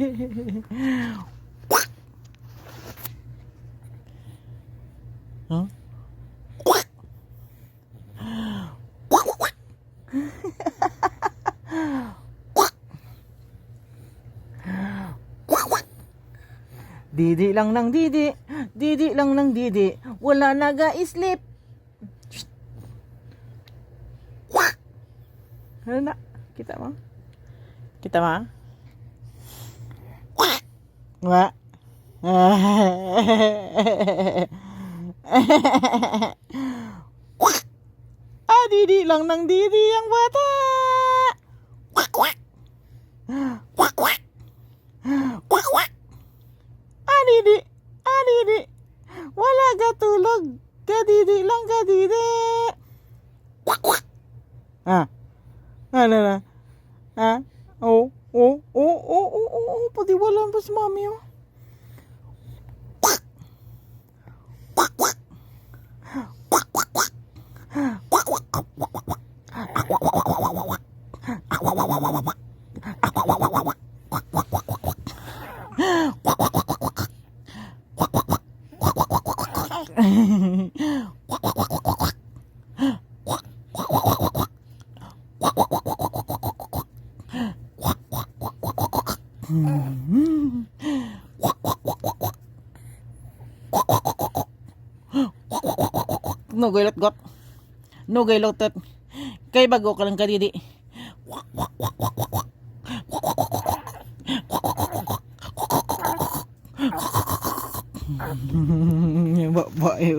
Huh? Didi lang ng didi, didi lang ng didi, wala naga-sleep. Ano na? Kita mo? Kita mo? Wa? Didi lang ng didi ang bata. Didi, didi, wala gatulog, kadidi lang kadidi. Ano na? Padiwalaan ba si mami oh? No gaylot got. No gaylot tet. Kay bago ka lang kadidi. Babae.